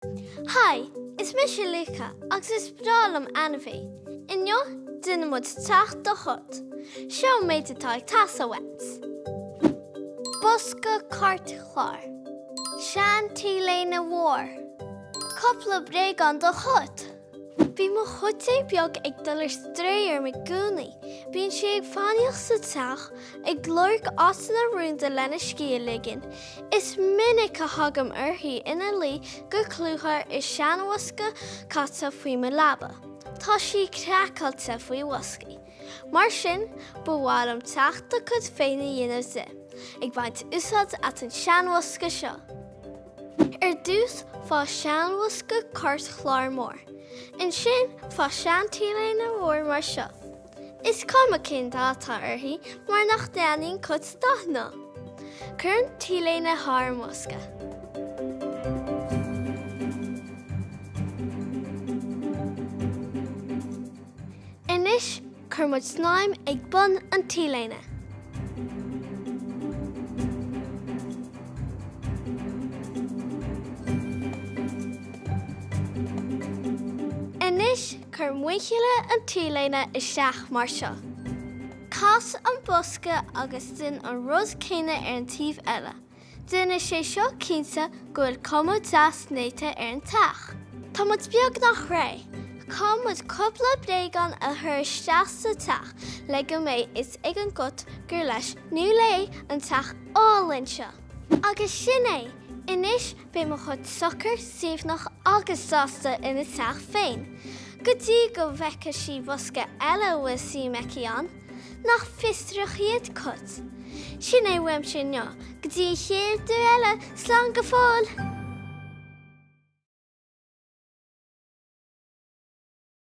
Hi, is mis Luca, agus is bralum anfi. Injo, dinamod tacht de hut. Show made to tie tassa wets. Buska cart clar. Shanty lane war. Couple of break on the hut. Bí mo chuté beag ag dullar stréir me gúnaí. Bíonn sé ag fáinneach sa teach ag glórg as na rúnda lena scíaligin. Is minic a thugam uirthaí ina lí go clúthar is seanhuasca caite faoi mo labba. Tá sí creacailte faoi wascaí. Mar sin, bhfuailm teachta chud féin a dhéanamh de. Ag baint úsad at an seanhuasca seo. Dús fá seanhuasca cart chláir mór. In sin fá seantíleine mhór mar seo. Is cuma cin dátá uirthaí mar nach déanaíonn cud daithná. Cuireann tíleine thar mosca. Inis chuir muid snáim ag bun an tíleine. Inis chuir muoiciile an tíleine is seach mar seo. Cas an bosca agus din an rud céine ar an tíomh eile. Duna sé seo cinnte go bhfuil cuma deas néite ar an teach. Tá muid beag nach ré. Cá muid cúpla bréagan a thur isteach sa teach le go méid is ag an gut gur leis nu lé an teach álinn seo. Agus sin é, inis bé mo chud sochar suimhnach agus sásta ina teach féin. Go dtí go bheice sí bosca eile bhfuil sí meiceán, nach fistrach iad cut. Sin é bhuaim sin neo, go dtí chéad dú eile slán go fáil.